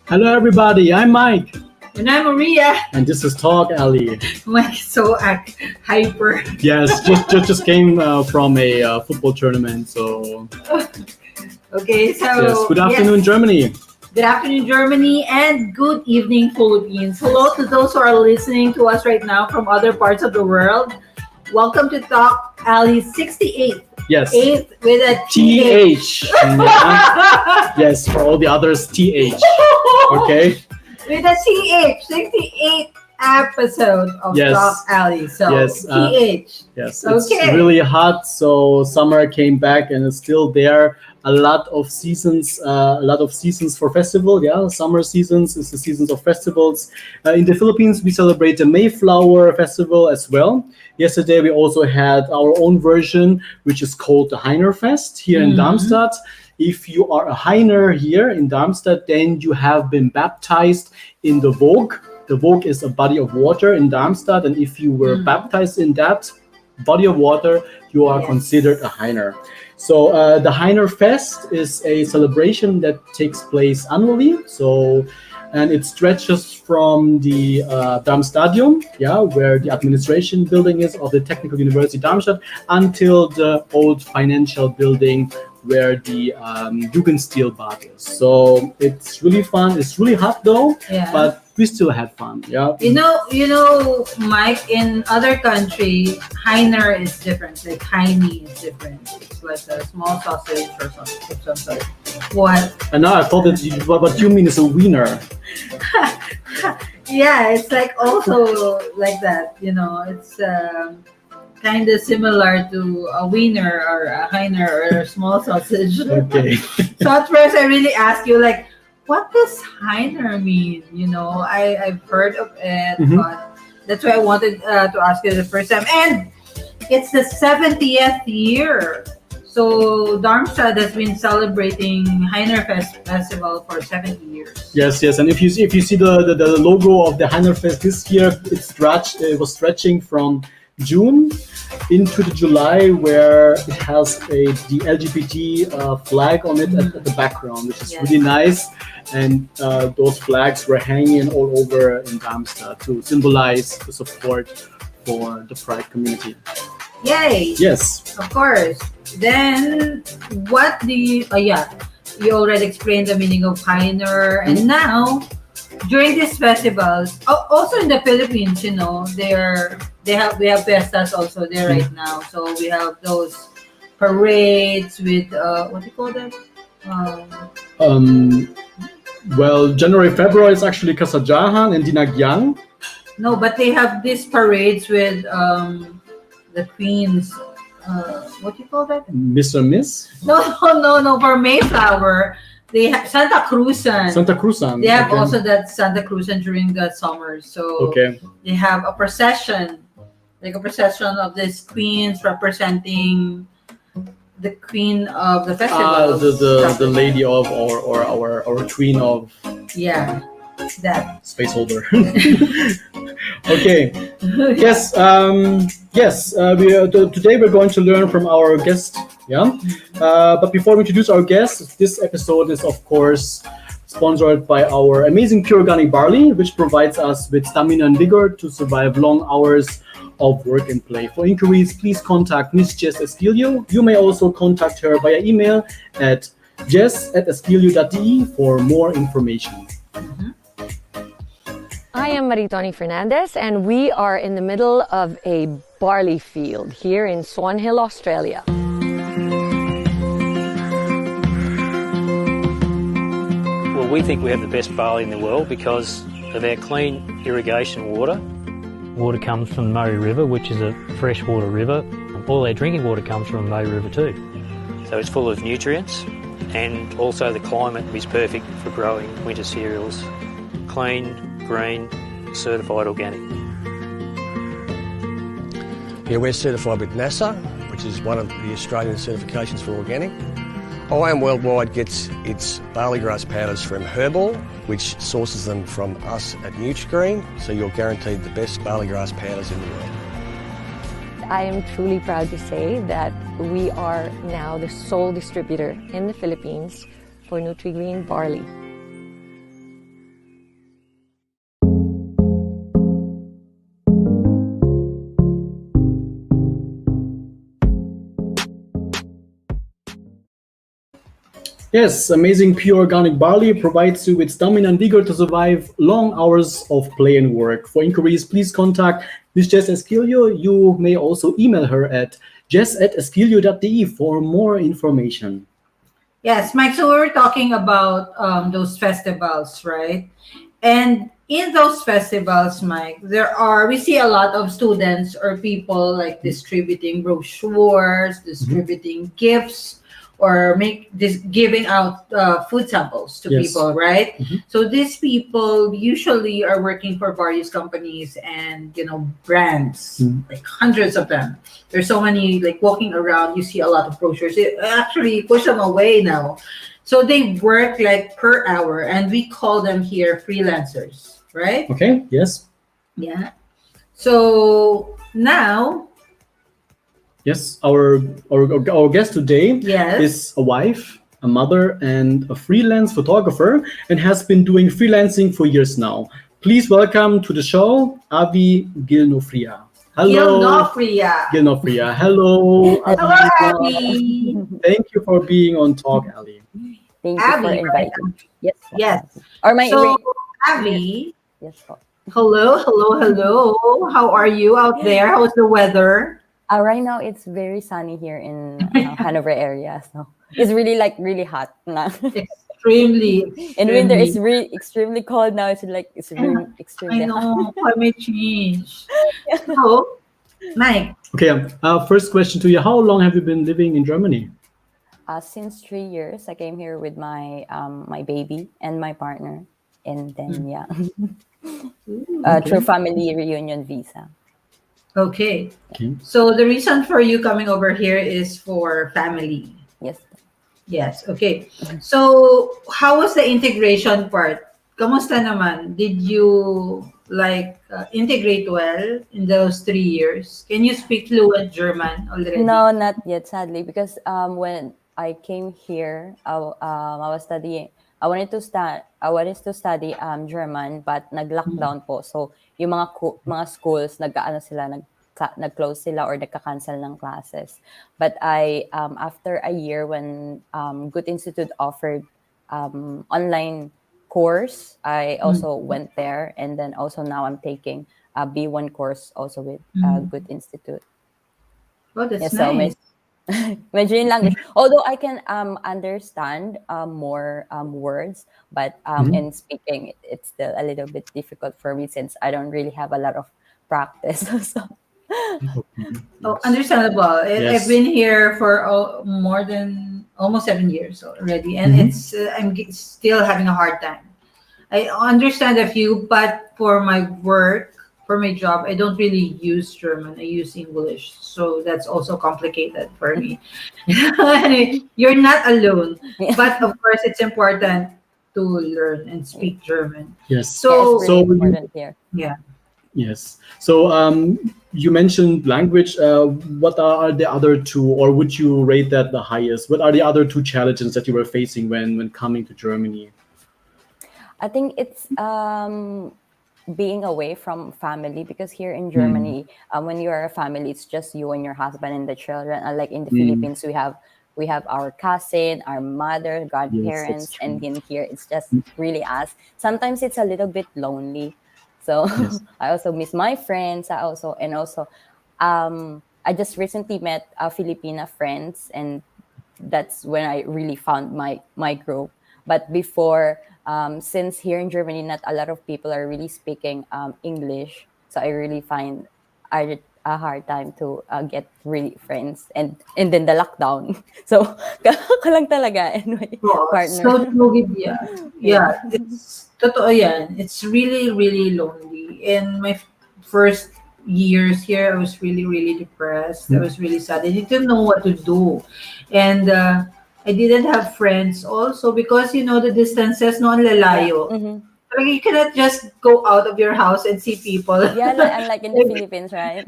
Hello, everybody. I'm Mike, And I'm Maria. and this is TalkAlley. Mike is so hyper. Yes, just came from a football tournament. So Okay, so yes, good afternoon, yes. Germany. Good afternoon, Germany, and good evening, Philippines. Hello to those who are listening to us right now from other parts of the world. Welcome to Talk Alley 68th. Yes, 8th with a TH. Yes, for all the others, TH. Okay. With a TH, 68th episode of Yes. Talk Alley. So Yes, TH. Yes, it's Okay. really hot, so summer came back and it's still there. A lot of seasons for festival. Yeah, summer seasons is the seasons of festivals. In the Philippines, we celebrate the Mayflower Festival as well. Yesterday, we also had our own version, which is called the Heiner Fest here in Darmstadt. If you are a Heiner here in Darmstadt, then you have been baptized in the Vogue. The Vogue is a body of water in Darmstadt, and if you were baptized in that body of water, you are Yes. considered a Heiner. So the Heiner Fest is a celebration that takes place annually. And it stretches from the Darmstadion, yeah, where the administration building is of the Technical University Darmstadt, until the old financial building where the Jugendstilbad is. So it's really fun. It's really hot though, Yeah. but we still had fun. Yeah. You know, Mike, in other country, Heiner is different. Like Heine is different. It's like a small sausage or something of some sort. What? And now I thought that what you mean is a wiener. Yeah, it's like also like that. You know, it's kind of similar to a wiener or a Heiner or a small sausage. Okay. So at first, I really asked you like, what does Heiner mean? You know, I've heard of it, but that's why I wanted to ask you the first time. And it's the 70th year. So Darmstadt has been celebrating Heiner Festival for 70 years. Yes, yes, and if you see the logo of the Heiner Fest this year, it was stretching from June into the July, where it has the LGBT flag on it at the background, which is really nice. And those flags were hanging all over in Darmstadt to symbolize the support for the Pride community. Yay! Yes. Of course. Then, what do you? You already explained the meaning of Heiner, and now during these festivals, also in the Philippines, you know, we have fiestas also there right now. So we have those parades with what do you call that? Well, January, February is actually Kasajahan and Dinagyang. No, but they have these parades with the queens. What do you call that? Mr. Miss? No. For Mayflower, they have Santa Cruzan. Santa Cruzan. They have Okay. also that Santa Cruzan during the summer. So they have a procession, like a procession of these queens representing the queen of the festival. The lady of or our queen of that. space holder. Okay. Yes. Today we're going to learn from our guest. Yeah. But before we introduce our guest, this episode is of course sponsored by our amazing pure organic barley, which provides us with stamina and vigor to survive long hours of work and play. For inquiries, please contact Miss Jess Esquilio. You may also contact her via email at jess@esquilio.de for more information. I am Maritoni Fernandez, and we are in the middle of a barley field here in Swan Hill, Australia. Well, we think we have the best barley in the world because of our clean irrigation water. Water comes from the Murray River, which is a freshwater river. All our drinking water comes from the Murray River too. So it's full of nutrients, and also the climate is perfect for growing winter cereals. Clean, green, certified organic. Yeah, we're certified with NASA, which is one of the Australian certifications for organic. IAM Worldwide gets its barley grass powders from Herbal, which sources them from us at Nutrigreen, so you're guaranteed the best barley grass powders in the world. I am truly proud to say that we are now the sole distributor in the Philippines for Nutrigreen barley. Yes, amazing pure organic barley provides you with stamina and vigor to survive long hours of play and work. For inquiries, please contact Ms. Jess Esquilio. You may also email her at jess@esquilio.de for more information. Yes, Mike. So we were talking about those festivals, right? And in those festivals, Mike, we see a lot of students or people like distributing brochures, distributing gifts, or make this giving out food samples to Yes. people, right? Mhm. So these people usually are working for various companies and brands, like hundreds of them. There's so many, like walking around, you see a lot of brochures. It actually push them away now. So they work like per hour, and we call them here freelancers, right? Okay, yes. Yeah. So now, Yes, our guest today yes. is a wife, a mother, and a freelance photographer, and has been doing freelancing for years now. Please welcome to the show, Avi Gilnofria. Hello, Gilnofria. Gilnofria. Hello, Hello, Avi. Abby. Thank you for being on TalkAlley. Thank you Abby, for right? inviting. Yes. po. Yes. Or my So, Abby, yes. Po. hello. How are you out there? How's the weather? Right now it's very sunny here in Hanover area, so it's really hot now. Extremely. In winter it's extremely. really extremely cold now. It's really I extremely hot. know, climate change. So, Mike, Okay, first question to you. How long have you been living in Germany? Since 3 years, I came here with my baby and my partner, and then through family reunion visa. okay. Okay. So the reason for you coming over here is for family. Yes. Yes, okay. So how was the integration part? Kamusta naman? Did you integrate well in those 3 years? Can you speak fluent German already? No, not yet, sadly, because when I came here, I was studying. I wanted to study German, but nag-lockdown po. So yung mga schools nag-close sila or nagka-cancel ng classes. But I after a year when Good Institute offered online course, I also went there, and then also now I'm taking a B1 course also with Good Institute. Oh, that's Yes, so nice. medyo yung language. Although I can understand more words, but in speaking, it's still a little bit difficult for me since I don't really have a lot of practice. So, Oh, understandable. Yes. I've been here for more than almost 7 years already, and still having a hard time. I understand a few, but for my work, for my job, I don't really use German. I use English, so that's also complicated for me. Anyway, you're not alone, yeah. but of course, it's important to learn and speak German. Yes. So, It's really So you- important here. yeah. Yes. So you mentioned language. What are the other two, or would you rate that the highest? What are the other two challenges that you were facing when coming to Germany? I think it's being away from family, because here in Germany, when you are a family, it's just you and your husband and the children. Unlike in the Philippines, we have our cousin, our mother, godparents, true. and in here it's just really us. Sometimes it's a little bit lonely, so Yes. I also miss my friends. I just recently met Filipina friends, and that's when I really found my group. But before, since here in Germany, not a lot of people are really speaking English, so I really find a hard time to get really friends, and then the lockdown. So ka lang talaga and my partner. So true, yeah. Yeah, it's totoo yan. It's really, really lonely. In my first years here, I was really, really depressed. I was really sad. I didn't know what to do. And I didn't have friends also because, the distances, no, ang lalayo. Mhm. Like, you cannot just go out of your house and see people. Yeah, unlike in the Philippines, right?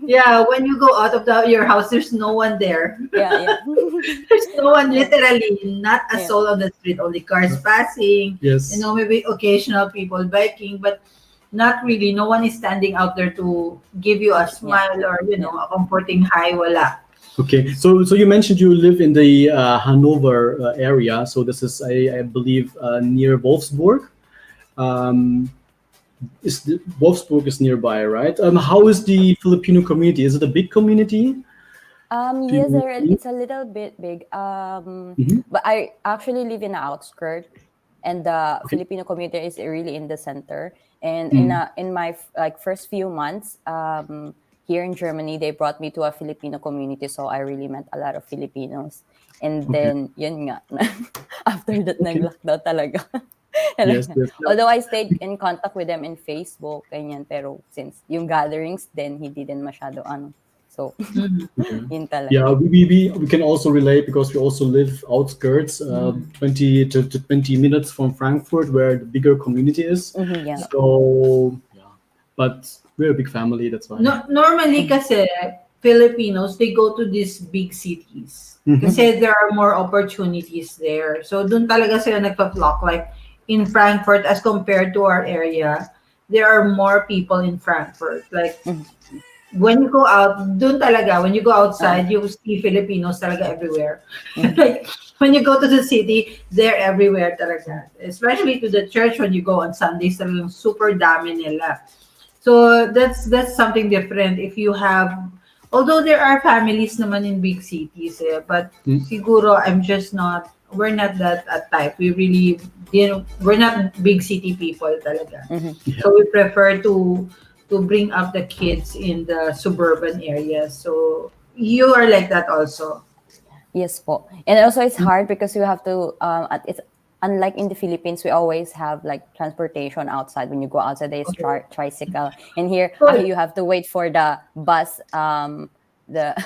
Yeah, when you go out of your house, there's no one there. yeah. There's no one, literally, not a Yeah. soul on the street, only cars passing, Yes. maybe occasional people biking, but not really. No one is standing out there to give you a smile or, a comforting hi, wala. Okay, so you mentioned you live in the Hanover area. So this is, I believe, near Wolfsburg. Um, Wolfsburg is nearby, right? How is the Filipino community? Is it a big community? Do Yes, you think? it's a little bit big. Mhm. But I actually live in the outskirt, and the Okay. Filipino community is really in the center. And Mm. in my like first few months, here in Germany, they brought me to a Filipino community, so I really met a lot of Filipinos. And Okay. then, yun nga, after that, Okay. nag-lockdown talaga. Yes. Yes. Yes. Although I stayed in contact with them in Facebook, ganyan, pero since yung gatherings, then hindi din masyado ano. So, Mhm. Okay. yun Yeah, talaga. we can also relate because we also live outskirts, Mhm. 20 to 20 minutes from Frankfurt, where the bigger community is. Yeah. So yeah, but we're a big family. That's why. No, normally kasi Filipinos, they go to these big cities. Mhm. Kasi there are more opportunities there. So dun talaga sila nagpa-flock. Like in Frankfurt as compared to our area, there are more people in Frankfurt. Like Mhm. when you go out, dun talaga, when you go Oo. outside, you see Filipinos talaga everywhere. Mhm. Like when you go to the city, they're everywhere talaga. Especially to the church when you go on Sundays, talagang super dami nila. So that's something different. If you have, although there are families naman in big cities, but Mm. siguro we're not that type. We really, we're not big city people talaga. Mhm. Yeah. So we prefer to bring up the kids in the suburban areas. So you are like that also. Yes po. And also it's hard because you have to it's unlike in the Philippines, we always have like transportation outside. When you go outside, there's Okay. tricycle. And here, Good. you have to wait for the bus, the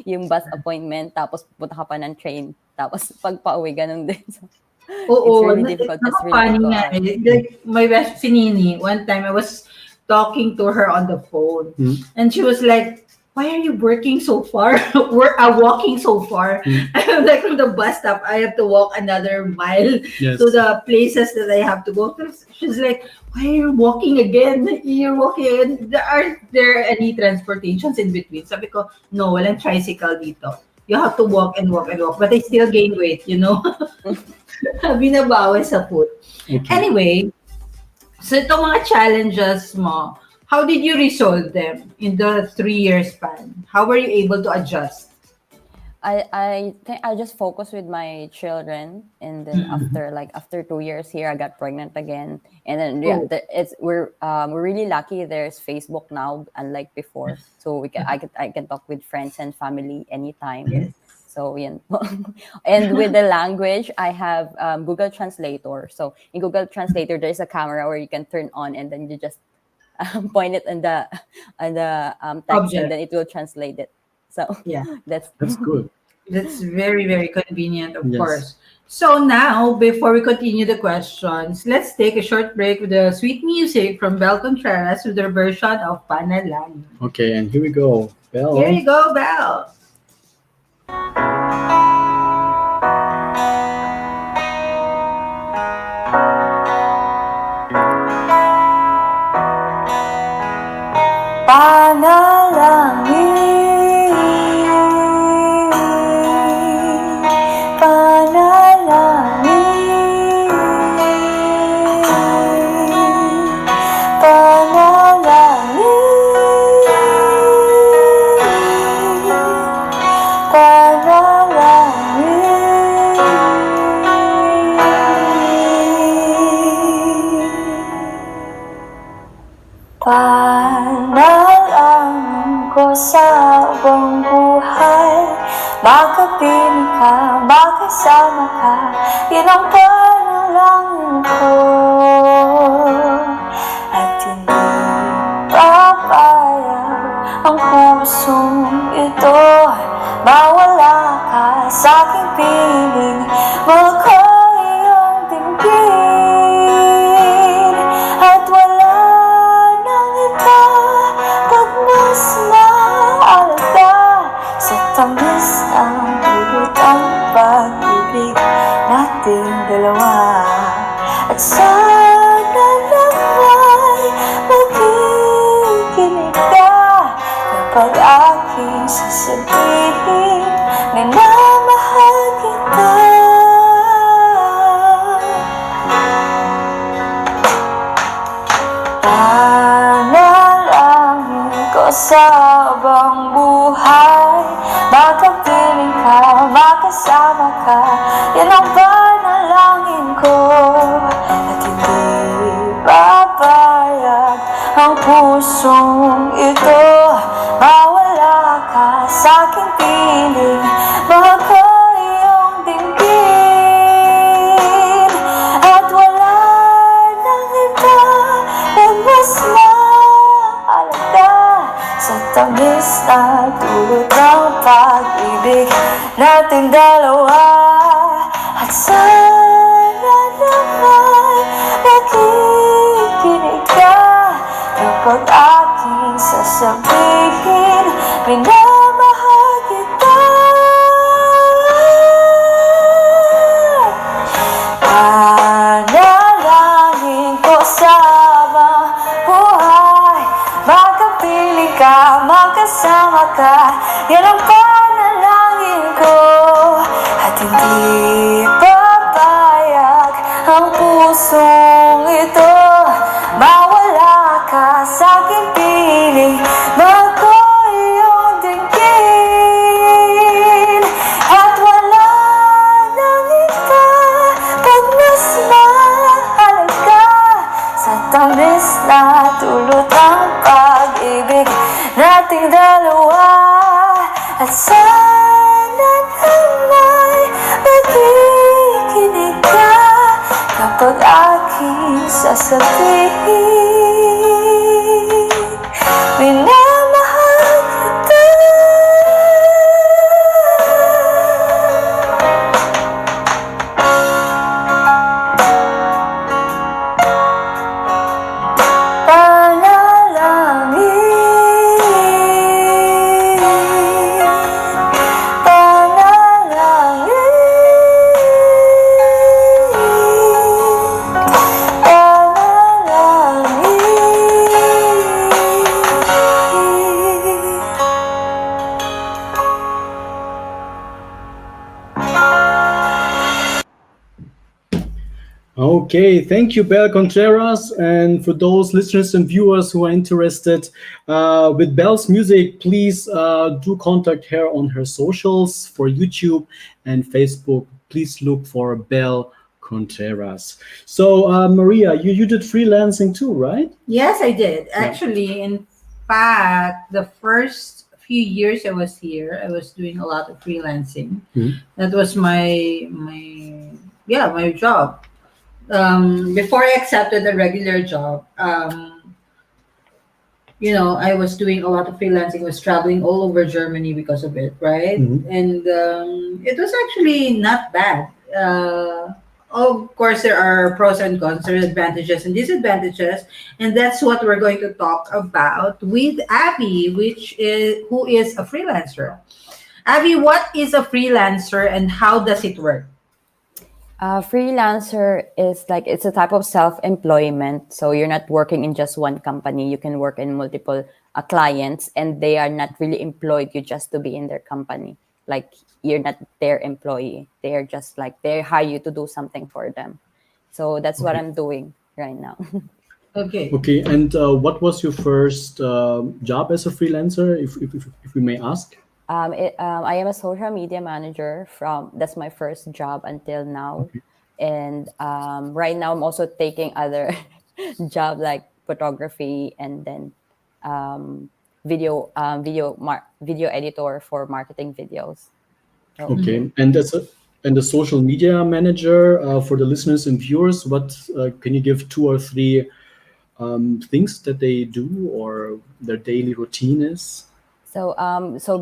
yung bus appointment, tapos pupunta ka pa ng train. Tapos pag pauwi, ganun din. So, it's Oo, really difficult. It's really funny nga difficult. eh. Like, my best si Nini, one time I was talking to her on the phone, Mm. and she was like, "Why are you working so far? We're walking so far." Mm. I'm like, from the bus stop, I have to walk another mile Yes. to the places that I have to go to. She's like, "Why are you walking again? You're walking again. Are there any transportations in between?" Sabi ko, "No, walang tricycle dito. You have to walk and walk and walk." But I still gain weight, you know? Binabawi sa food. Okay. Anyway, so itong mga challenges mo, how did you resolve them in the 3 year span? How were you able to adjust? I think I just focus with my children, and then after 2 years here, I got pregnant again, and then Oh. we're really lucky. There's Facebook now, unlike before, so I can talk with friends and family anytime. Yes. So yan. And with the language, I have Google Translator. So in Google Translator, there's a camera where you can turn on, and then you just point it on the text, and Object. then it will translate it. So Yeah. that's That's good. That's very, very convenient, of Yes. course. So now, before we continue the questions, let's take a short break with the sweet music from Bel Contreras with their version of Panalangin. Okay, and here we go. Bell. Here you go, Bel. Panalangin ko sa buong buhay, makapiling ka, makasama ka, yun ang panalangin ko. At hindi papayag ang pusong ito, mawala ka sa aking piling, makayang dinggin, at wala mas maalaga sa tamis ng pulot ang pag-ibig nating dalawa. At sana naman makikinig ka kapag aking sasabihin minamahal kita. Panalangin ko sa habang buhay, makapiling ka, makasama ka, yan ang panalangin ko. At hindi papayag ang pusong ito, mawala ka sa aking piling, baka iyong dinggin. At wala nang iba na mas mahalaga sa tamis na dulot ng pag-ibig nating dalawa. At sana naman nakikinig ka kapag aking sasabihin, minamahal kita. Panalangin ko sa habang buhay, makapiling ka, makasama ka, yan ang panalangin ko. At hindi papayag ang pusong ito, mawala ka sa aking piling, bago iyong dinggin. At wala nang iba pag mas mahalaga sa tamis na dulot ng pag-ibig nating dalawa. At sana naman nakikinig ka kapag aking sasabihin, minamahal kita. Okay, thank you, Belle Contreras. And for those listeners and viewers who are interested with Belle's music, please do contact her on her socials for YouTube and Facebook. Please look for Belle Contreras. So, Maria, you did freelancing too, right? Yes, I did. Actually, in fact, the first few years I was here, I was doing a lot of freelancing. That was my job. Before I accepted a regular job, I was doing a lot of freelancing. I was traveling all over Germany because of it, right? And it was actually not bad. Of course, there are pros and cons, there are advantages and disadvantages, and that's what we're going to talk about with Abby, who is a freelancer. Abby, what is a freelancer and how does it work? Freelancer is like, it's a type of self-employment. So you're not working in just one company. You can work in multiple clients, and they are not really employed you just to be in their company. Like, you're not their employee. They are just like, they hire you to do something for them. So that's what I'm doing right now. Okay. Okay, and what was your first job as a freelancer, if we may ask? I am a social media manager that's my first job until now. And right now I'm also taking other job like photography and then video editor for marketing videos. So, Okay, and a social media manager for the listeners and viewers. What can you give 2 or 3 things that they do or their daily routine is? So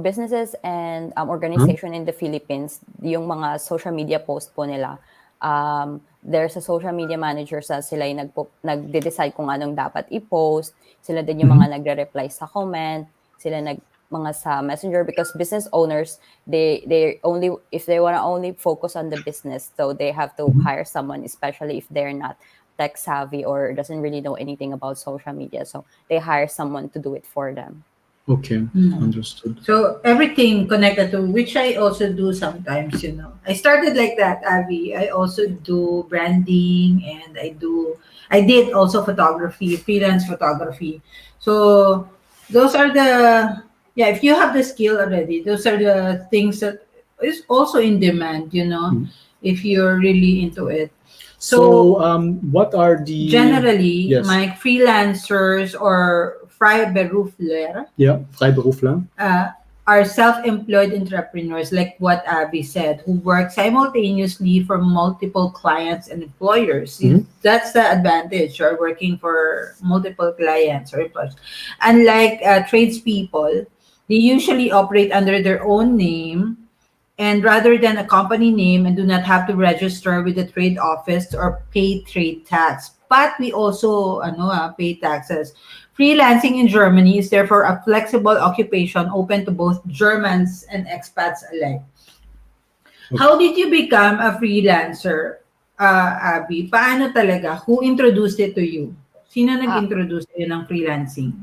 businesses and organization in the Philippines, yung mga social media post po nila, there's a social media manager sa sila yung nagde-decide kung anong dapat i-post. Sila din yung mga nagre-reply sa comment. Sila mga sa messenger, because business owners, they only, if they want to only focus on the business, so they have to hire someone, especially if they're not tech savvy or doesn't really know anything about social media. So they hire someone to do it for them. Okay, Mm. understood. So everything connected to which I also do sometimes, I started like that, Abby. I also do branding and I did also photography, freelance photography. So those are the yeah, if you have the skill already, those are the things that is also in demand, Mm. if you're really into it. So, So what are the generally yes, my freelancers or Freiberufler yeah, Freiberufler? uh, are self-employed entrepreneurs, like what Abby said, who work simultaneously for multiple clients and employers. Mhm. That's the advantage, or working for multiple clients or employers. Unlike tradespeople, they usually operate under their own name and rather than a company name, and do not have to register with the trade office or pay trade tax. But we also pay taxes. Freelancing in Germany is therefore a flexible occupation open to both Germans and expats alike. Okay. How did you become a freelancer, Abby? Paano talaga? Who introduced it to you? Sino Uh, nag-introduce sa'yo ng freelancing?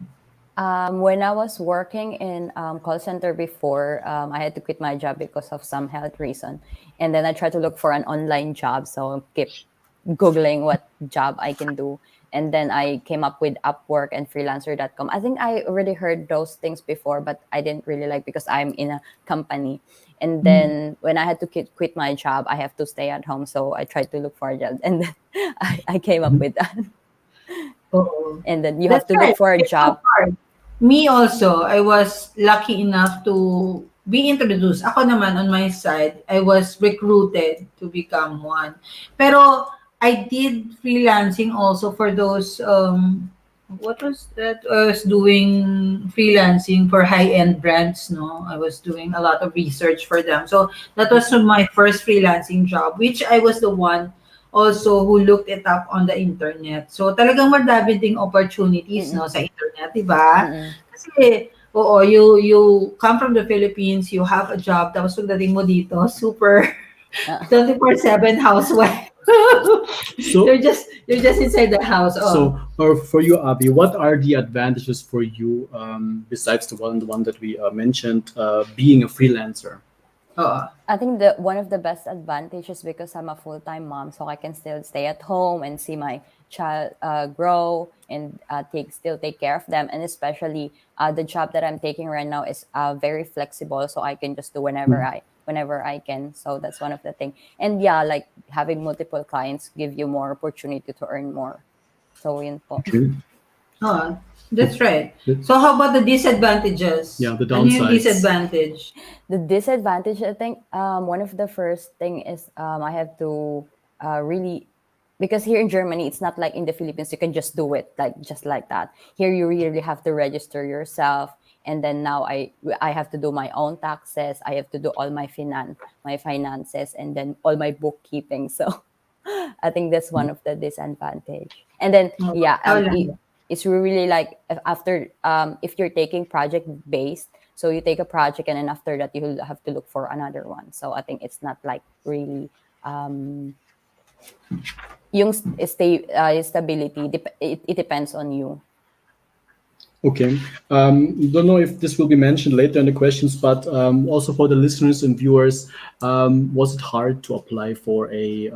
when I was working in call center before, I had to quit my job because of some health reason, and then I tried to look for an online job. So keep googling what job I can do, and then I came up with Upwork and Freelancer.com. I think I already heard those things before, but I didn't really like because I'm in a company. And then when I had to quit my job, I have to stay at home. So I tried to look for a job, and then I came up Mhm. with that. Oo. And then you have That's to look right. for a It's so job. hard. Me also, I was lucky enough to be introduced. Ako naman, on my side, I was recruited to become one. Pero I did freelancing also for those, what was that? I was doing freelancing for high-end brands, no? I was doing a lot of research for them. So that was my first freelancing job, which I was the one also who looked it up on the internet. So talagang madami ding opportunities, no, Mm-mm. sa internet, 'di ba? Mm-mm. Kasi oo, you come from the Philippines, you have a job, tapos pagdating mo dito, super Uh, 24/7 housewife. So, you're just inside the house. Oh. for you, Abby, what are the advantages for you besides the one that we mentioned, being a freelancer? Oo. I think that one of the best advantages because I'm a full-time mom, so I can still stay at home and see my child grow and take care of them. And especially the job that I'm taking right now is very flexible, so I can just do whenever I can. So that's one of the thing. And yeah, like having multiple clients give you more opportunity to earn more. So yun po. Okay. Oh, that's right. The- So how about the disadvantages? yeah, the Ano yung downsides. disadvantage? The disadvantage, I think, one of the first thing is I have to really, because here in Germany, it's not like in the Philippines, you can just do it like just like that. Here, you really have to register yourself, and then now I have to do my own taxes. I have to do all my finances, and then all my bookkeeping. So I think that's one of the disadvantage. And then Oh, yeah, how lang? it's really like after if you're taking project based, so you take a project and then after that you will have to look for another one. So I think it's not like really um yung stability. It depends on you. Okay. Don't know if this will be mentioned later in the questions, but also for the listeners and viewers, was it hard to apply for a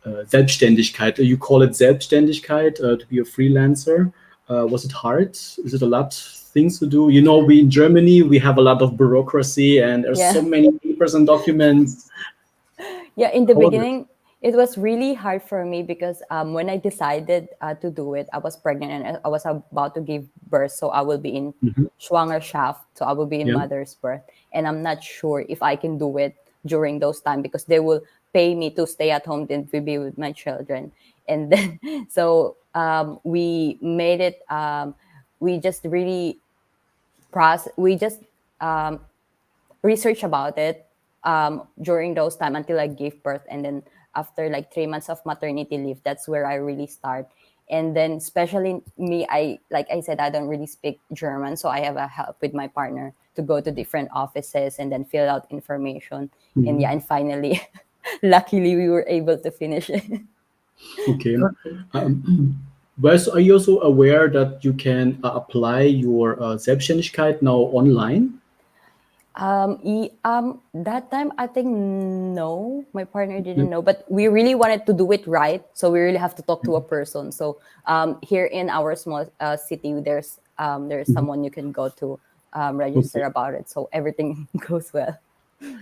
Selbstständigkeit? You call it Selbstständigkeit, to be a freelancer. Was it hard? Is it a lot things to do? You know, we in Germany we have a lot of bureaucracy and there's so Yeah. many papers and documents. Yeah, in the How was it? beginning, it was really hard for me because when I decided to do it, I was pregnant and I was about to give birth. So I will be in Mhm. Schwangerschaft. So I will be in Yeah. mother's birth. And I'm not sure if I can do it during those time because they will pay me to stay at home and to be with my children. And then, so we made it, we just really we just um, research about it during those time until I gave birth, and then after like 3 months of maternity leave, that's where I really start. And then especially me, I like I said, I don't really speak German, so I have a help with my partner to go to different offices and then fill out information. And Mhm. yeah, and finally, luckily we were able to finish it. Okay. Okay. Um, Wes, are you also aware that you can apply your Selbstständigkeit now online? That time I think no, my partner didn't know, but we really wanted to do it right, so we really have to talk to a person. So here in our small city, there's someone you can go to register Okay. about it, so everything goes well.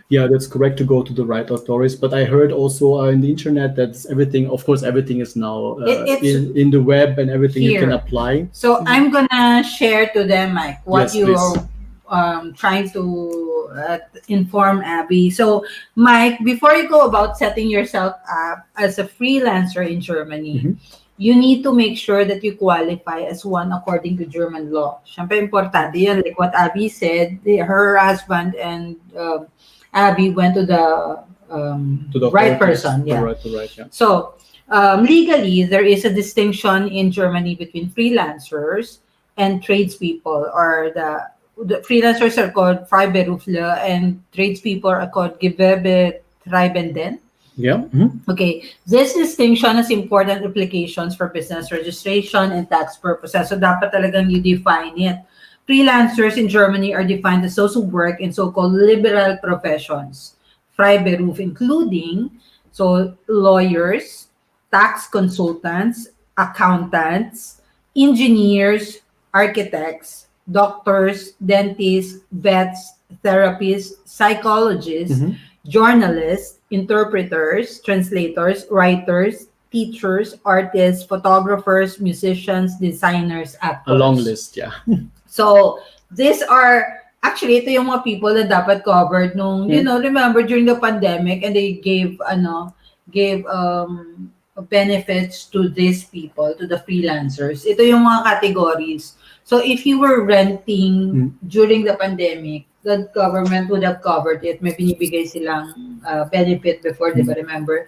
Yeah, that's correct to go to the right authorities. But I heard also in the internet that everything, of course, everything is now It's in the web and everything you can here. apply. So I'm gonna share to them, Mike, what Yes, you please. are trying to inform Abby. So, Mike, before you go about setting yourself up as a freelancer in Germany, Mhm. you need to make sure that you qualify as one according to German law. Siyempre, importante yun. Like what Abby said, her husband and Abby went to the To the right authorities. person. Yeah. To right, yeah. So, legally, there is a distinction in Germany between freelancers and tradespeople, or the freelancers are called Freiberufler and tradespeople are called Gewerbetreibenden. Yeah. Mhm. Okay, this distinction has important implications for business registration and tax purposes. So dapat talagang you define it. Freelancers in Germany are defined as those who work in so-called liberal professions, Freiberuf, including lawyers, tax consultants, accountants, engineers, architects, doctors, dentists, vets, therapists, psychologists, Mhm. journalists, interpreters, translators, writers, teachers, artists, photographers, musicians, designers, A long actors. list, yeah. So, these are actually ito yung mga people na dapat covered nung, you know, remember during the pandemic and they gave benefits to these people, to the freelancers. Ito yung mga categories. So if you were renting during the pandemic, the government would have covered it. May binibigay silang benefit before, di ba? Remember,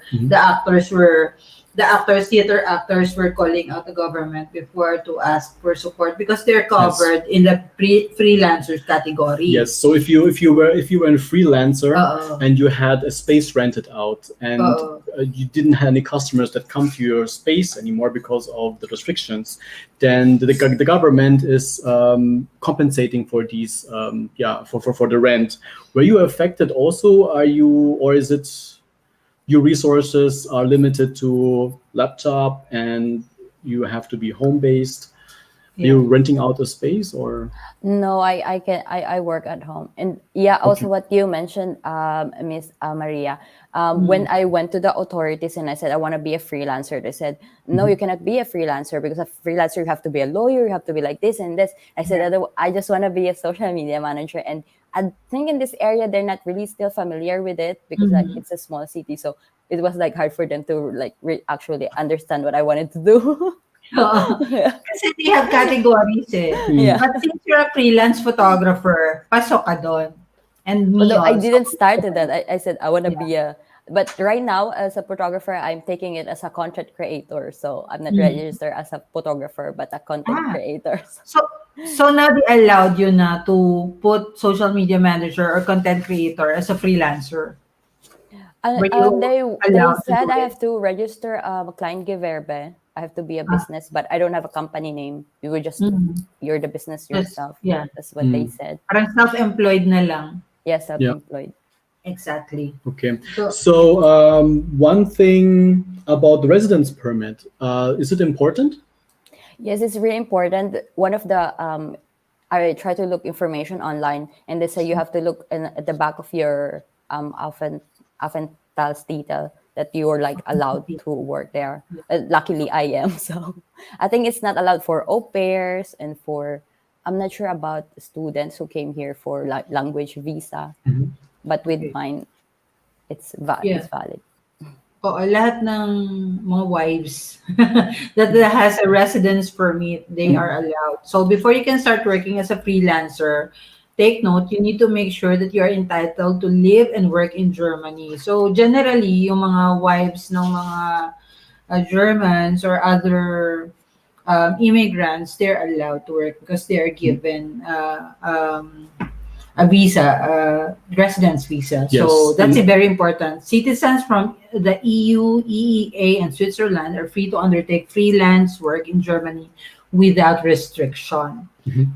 theater actors were calling out the government before to ask for support because they're covered in the freelancers category. Yes. So if you were a freelancer Uh-oh. and you had a space rented out and you didn't have any customers that come to your space anymore because of the restrictions, then the government is compensating for these for the rent. Were you affected also? Are you, or is it your resources are limited to laptop and you have to be home based? Are you renting out a space or? No, I work at home. And yeah, also what you mentioned, Miss Maria, when I went to the authorities and I said I want to be a freelancer, they said no, you cannot be a freelancer because a freelancer you have to be a lawyer, you have to be like this and this. I said I just want to be a social media manager, and I think in this area they're not really still familiar with it because like it's a small city, so it was like hard for them to like actually understand what I wanted to do. Yeah. Kasi they have categories eh. Yeah. But since you're a freelance photographer, pasok ka doon. And me Although I also. didn't start with that. I said I want to be but right now as a photographer, I'm taking it as a content creator. So I'm not registered as a photographer, but a content creator. So now they allowed you na to put social media manager or content creator as a freelancer. Were you They allowed to said do I it? have to register a Kleingewerbe. I have to be a business, but I don't have a company name. You were just you're the business yourself. Yeah. That's what they said. Parang self-employed na lang. Yes, self-employed. Exactly. Okay. So one thing about the residence permit, is it important? Yes, it's really important. One of the I try to look information online, and they say you have to look at the back of your Aufenthaltstitel that you are like allowed to work there. Luckily, I am. So I think it's not allowed for au pairs and for, I'm not sure about students who came here for like language visa, but with mine, it's valid. Oo, lahat ng mga wives that has a residence permit, they are allowed. So before you can start working as a freelancer, take note, you need to make sure that you are entitled to live and work in Germany. So generally, yung mga wives ng mga Germans or other immigrants, they're allowed to work because they are given a visa, residence visa. Yes, So that's and- very important. Citizens from the EU, EEA, and Switzerland are free to undertake freelance work in Germany without restriction.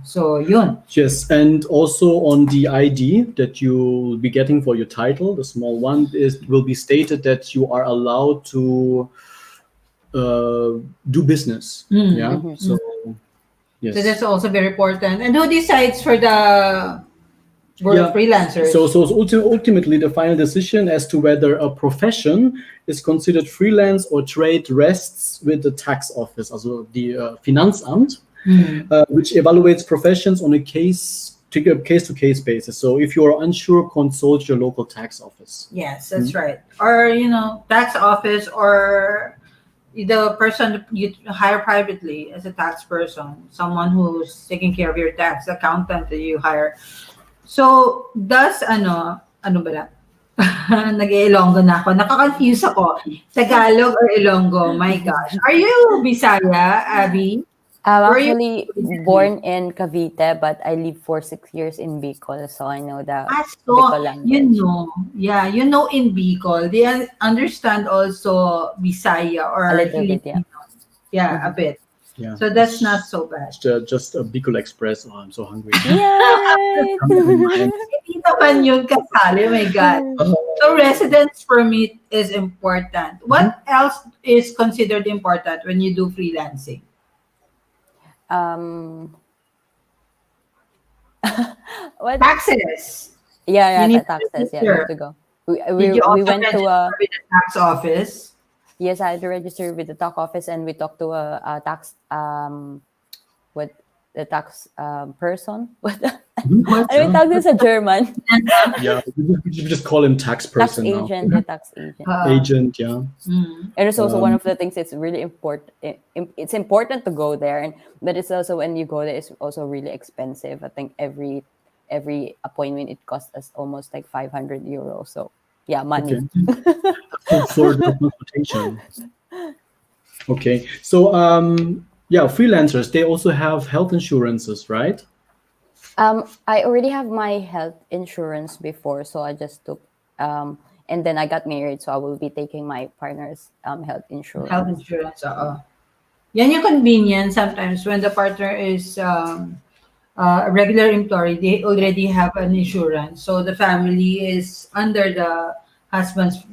So yun. Yes, and also on the ID that you will be getting for your title, the small one, will be stated that you are allowed to do business. Yeah. So yes. So that's also very important. And who decides for the work of freelancers? So ultimately, the final decision as to whether a profession is considered freelance or trade rests with the tax office, also the Finanzamt, which evaluates professions on a case-to-case basis. So if you are unsure, consult your local tax office. Yes, that's right. Or tax office, or the person you hire privately as a tax person, someone who's taking care of your tax, accountant that you hire. So, does ano ba na? Nag-Ilonggo na ako. Nakaka-confuse ako. Tagalog or Ilonggo? My gosh. Are you Bisaya, Abby? I'm Were you actually born in Cavite, but I lived for 6 years in Bicol, so I know the So, Bicol language. in Bicol, they understand also Bisaya or A little bit, yeah. Filipino. Yeah, a bit. Yeah. So that's not so bad. Just a Bicol Express. Oh, I'm so hungry. Yay! Hindi naman yun kasali, my God. So residence permit is important. What else is considered important when you do freelancing? What? Taxes. Yeah, You need to taxes. Yeah, register. need to go. We Did you also went to register with the tax office? yes, I had to register with the tax office, and we talked to a tax what the tax person. What? I mean, tax is a German Yeah, we just call him tax tax person now. agent. The tax agent. Agent, yeah. And it's also one of the things that's really important. It's important to go there, but it's also when you go there, it's also really expensive. I think every appointment it costs us almost like 500 euros. So yeah, money. Okay. For the transportation. Okay, so yeah, freelancers, they also have health insurances, right? I already have my health insurance before, so I just took and then I got married, so I will be taking my partner's health insurance. Health insurance, Yan yung convenience sometimes when the partner is a regular employee, they already have an insurance. So the family is under the husband's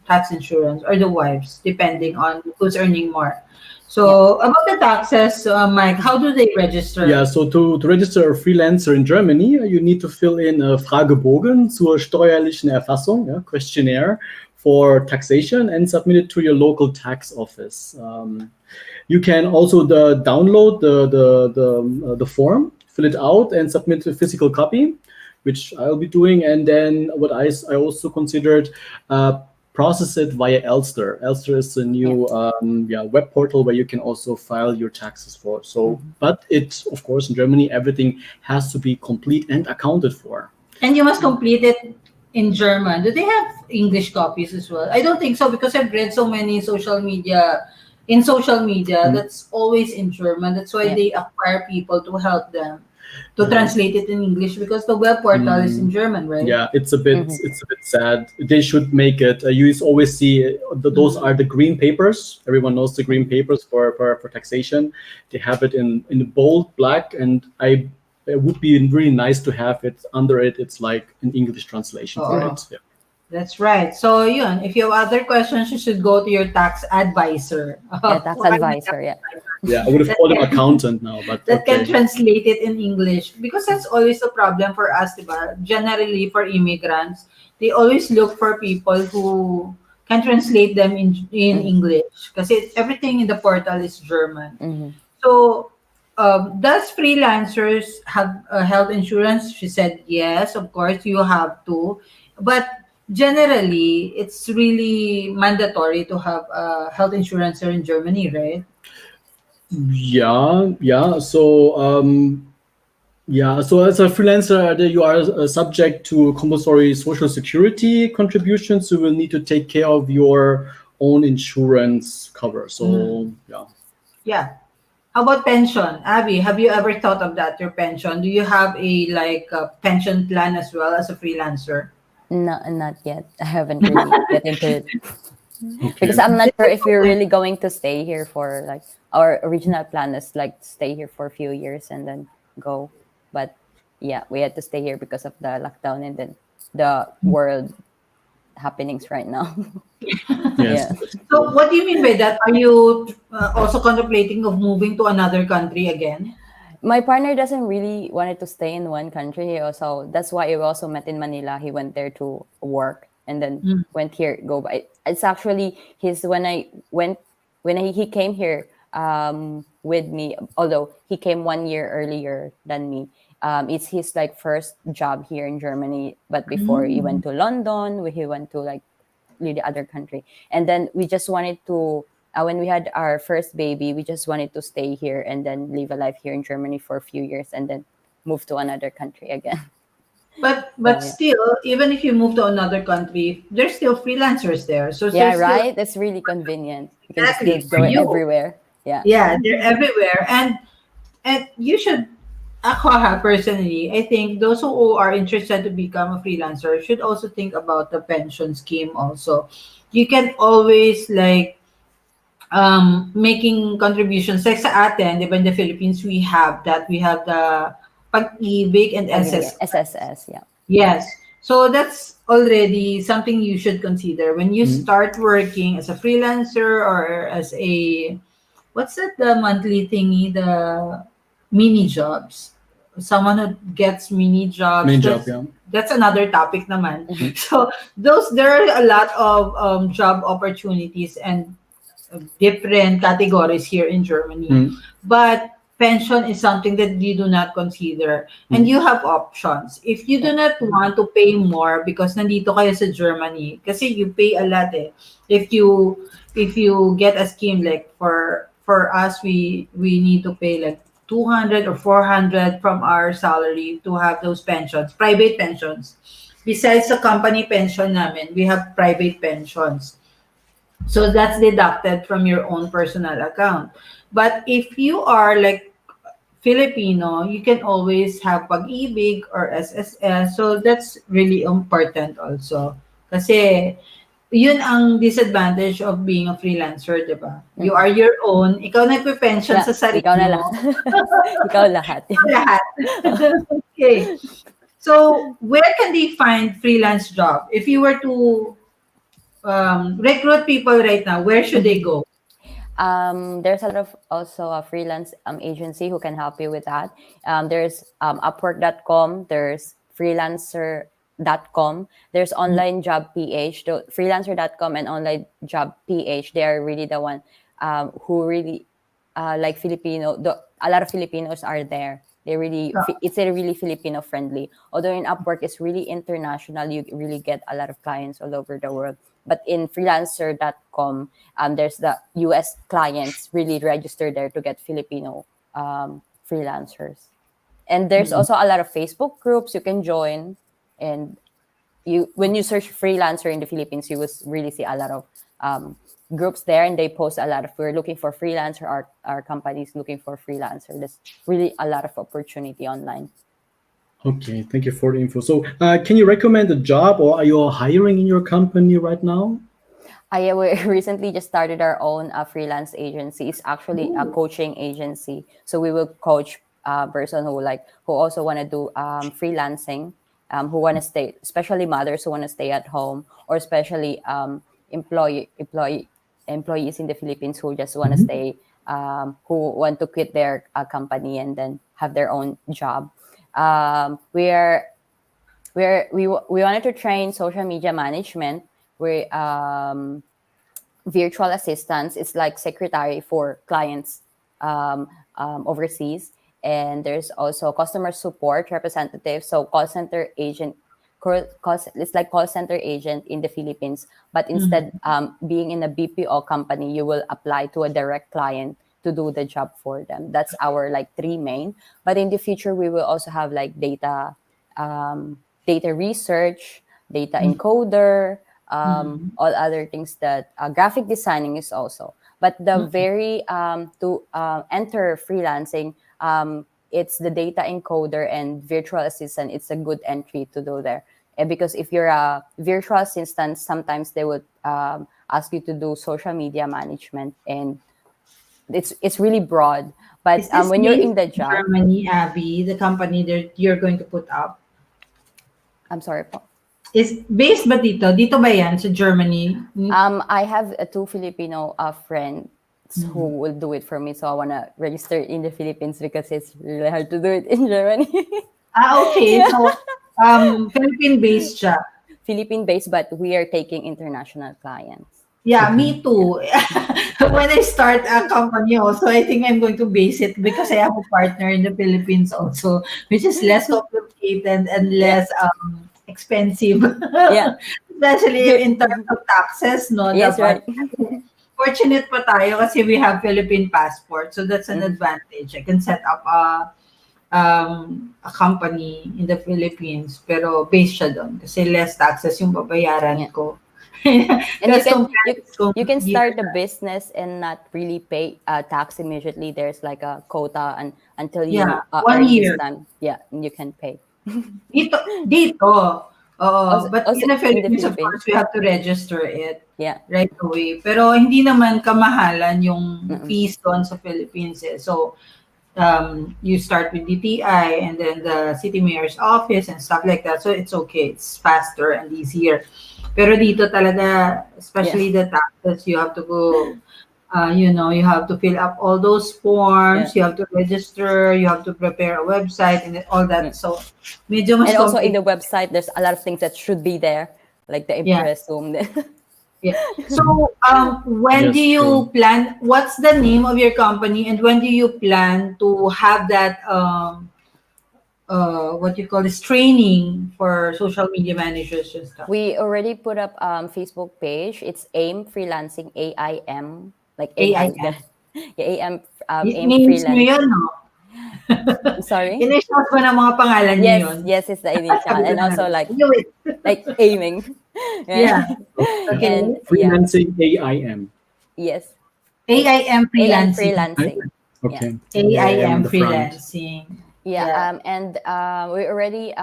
tax insurance, or the wife's, depending on who's earning more. So about the taxes, Mike, how do they register? Yeah, so to register a freelancer in Germany, you need to fill in a Fragebogen zur steuerlichen Erfassung, questionnaire for taxation, and submit it to your local tax office. You can also download the form, fill it out, and submit a physical copy, which I'll be doing. And then what I also considered process it via Elster. Elster is a new web portal where you can also file your taxes for. So, but it, of course, in Germany, everything has to be complete and accounted for. And you must complete it in German. Do they have English copies as well? I don't think so, because I've read so many social media. That's always in German. That's why they acquire people to help them to translate it in English, because the web portal is in German, right? Yeah, it's a bit sad. They should make it. You always see those are the green papers. Everyone knows the green papers for taxation. They have it in bold black, and it would be really nice to have it under it. It's like an English translation for it. Yeah. That's right. So yun, if you have other questions, you should go to your tax advisor. Yeah, tax advisor, yeah. Yeah, I would have called him accountant now, but that can translate it in English, because that's always a problem for us, diba? Generally, for immigrants, they always look for people who can translate them in English, because everything in the portal is German. So, does freelancers have health insurance? She said yes, of course you have to, but generally it's really mandatory to have health insurance here in Germany, right? Yeah. So so as a freelancer, you are subject to compulsory social security contributions. You will need to take care of your own insurance cover. So yeah. How about pension? Abby, have you ever thought of that, your pension? Do you have a like a pension plan as well as a freelancer? No, not yet. I haven't really get into it because Okay. I'm not This sure is if you're always- really going to stay here for like our original plan is like stay here for a few years and then go. But yeah, we had to stay here because of the lockdown and then the world happenings right now. Yes. Yeah. That's So true. what do you mean by that? Are you also contemplating of moving to another country again? My partner doesn't really wanted to stay in one country. He also that's why we also met in Manila. He went there to work and then Mm. went here go by. It's actually his he came here with me. Although he came 1 year earlier than me. It's his like first job here in Germany. But before he went Mm. to London, he went to like really other country. And then we just wanted to when we had our first baby, we just wanted to stay here and then live a life here in Germany for a few years and then move to another country again. But So yeah, still, even if you move to another country, there's still freelancers there. So yeah, there's still right. That's really convenient. You can just exactly for go you. everywhere. Yeah. Yeah, they're everywhere, and you should. Ako ha, personally, I think those who are interested to become a freelancer should also think about the pension scheme. Also, you can always like making contributions like sa atin, di ba, in the Philippines we have the pag-ibig and SS. SSS. Yeah. Yes. So that's already something you should consider when you Mm. start working as a freelancer or as a what's that the monthly thingy, the mini jobs. Someone who gets mini jobs. Main job, yeah. That's another topic naman. Mhm. So those there are a lot of job opportunities and different categories here in Germany. Mm. But pension is something that you do not consider. And Mm. you have options. If you do Yeah. not want to pay more because nandito kayo sa Germany, kasi you pay a lot eh. If you get a scheme like for us we need to pay like 200 or 400 from our salary to have those pensions, private pensions. Besides the company pension namin, we have private pensions. So that's deducted from your own personal account. But if you are like Filipino, you can always have pag-ibig or SSS. So that's really important also. Kasi yun ang disadvantage of being a freelancer, di ba? You Mhm. are your own. Ikaw nagpe-pension Yeah. sa Ikaw sarili na lahat. mo. Ikaw lahat. Lahat. Okay. So, where can they find freelance job? If you were to recruit people right now, where should they go? There's a lot of also a freelance agency who can help you with that. There's Upwork.com, there's freelancer.com, there's online job ph. Freelancer.com and online job ph, they are really the one who really like a lot of Filipinos are there. They really it's a really Filipino friendly. Although in Upwork it's really international, you really get a lot of clients all over the world. But in freelancer.com, there's the US clients really registered there to get Filipino freelancers. And there's also a lot of Facebook groups you can join. And you when you search freelancer in the Philippines, you will really see a lot of groups there, and they post a lot of we're looking for freelancer. Our companies looking for freelancer. There's really a lot of opportunity online. Okay, thank you for the info. So, can you recommend a job, or are you hiring in your company right now? We recently just started our own freelance agency. It's actually a coaching agency. So we will coach person who also want to do freelancing, who want to stay, especially mothers who want to stay at home, or especially employees in the Philippines who just want to stay, who want to quit their company and then have their own job. We wanted to train social media management. We virtual assistants. It's like secretary for clients overseas. And there's also customer support representative. So call center agent. It's like call center agent in the Philippines, but instead being in a BPO company, you will apply to a direct client to do the job for them. That's our like three main. But in the future, we will also have like data research, data encoder, all other things that graphic designing is also. But the very to enter freelancing, it's the data encoder and virtual assistant. It's a good entry to do there. And because if you're a virtual assistant, sometimes they would ask you to do social media management, and it's really broad. But Is this when you're based in the in job, Germany, Abby, the company that you're going to put up? I'm sorry po. Is based ba dito? Dito ba yan sa Germany? I have two Filipino friends who will do it for me, so I wanna register in the Philippines because it's really hard to do it in Germany. Okay. So, Philippine-based siya. Philippine-based, but we are taking international clients. Yeah, me too. When I start a company also, I think I'm going to base it because I have a partner in the Philippines also, which is less complicated and less expensive. Yeah. Especially in terms of taxes, no? Yes, Dapat. right. Fortunate pa tayo kasi we have Philippine passport. So that's an advantage. I can set up a company in the Philippines pero based siya doon kasi less taxes yung babayaran Yeah. ko. And Because some parents don't you can give start a that. business and not really pay tax immediately. There's like a quota, and until you Yeah, 1 earn this year. time, yeah, you can pay. Dito. Oo. But Also in the in the Philippines, of Philippines, course, we have to register it yeah. right away. Pero hindi naman kamahalan yung Mm-mm. fees doon sa Philippines eh. So, you start with DTI and then the city mayor's office and stuff like that. So it's okay. It's faster and easier. Pero dito talaga, especially the taxes, you have to go, you have to fill up all those forms, Yeah. you have to register, you have to prepare a website and all that. So medyo mas And also in the complicated. website, there's a lot of things that should be there, like the Yeah. impressum. Yeah. So, when Yes, do you true. plan? What's the name of your company, and when do you plan to have that what you call this training for social media managers and stuff? We already put up Facebook page. It's AIM Freelancing, AIM, like AIM has AIM. that. Yeah, AIM Names nyo Freelancing. yun, no? Sorry. Initials ko na mga pangalan nyo Yes, yun. yes, it's the initial, Sabi ko and na, also I knew it. like aiming. Yeah. Okay. And yeah, Freelancing AIM. yes, AIM AIM freelancing. Freelancing. Okay. AIM on the front. freelancing. Yeah, Yeah. and we already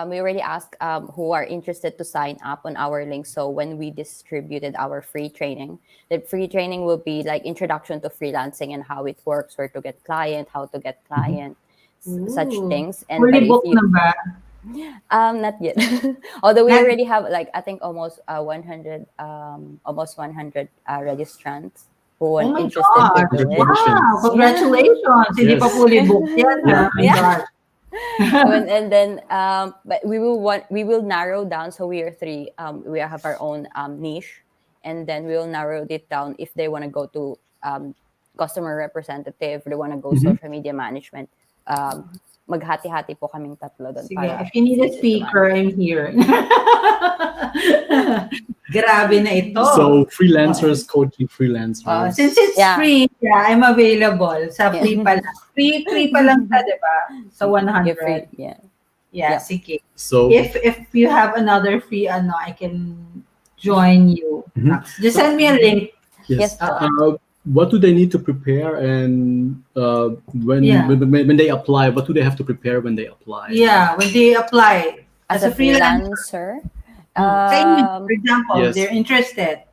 we already asked who are interested to sign up on our link. So when we distributed our free training, the free training will be like introduction to freelancing and how it works, where to get client, how to get client, such Ooh. things. And but Fully if booked you na ba? not yet, although we Not- already have like I think almost 100 almost 100 registrants who Oh are my interested to God. do it. Wow. Congratulations. Hindi pa Yes. fully booked yan. Yeah. Oh my Yeah. God. And then but we will narrow down, so we are three, we have our own niche, and then we will narrow it down if they want to go to customer representative, they want to go social media management. Maghati-hati po kaming tatlo doon. Sige, if you need a easy to speaker, I'm here. Grabe na ito. So freelancers coaching freelancers. Since it's Yeah. free, yeah, I'm available. Sa free Yeah. pa lang. Free pa lang siya, di ba? Sa You're 100. free, yeah. Yeah, Yeah. sige. So If you have another free, I can join you. Mhm. Just send me a link. Yes. what do they need to prepare, and when, Yeah. when they apply, what do they have to prepare when they apply? Yeah, when they apply As a freelancer, Sa inyo, for example, Yes. they're interested.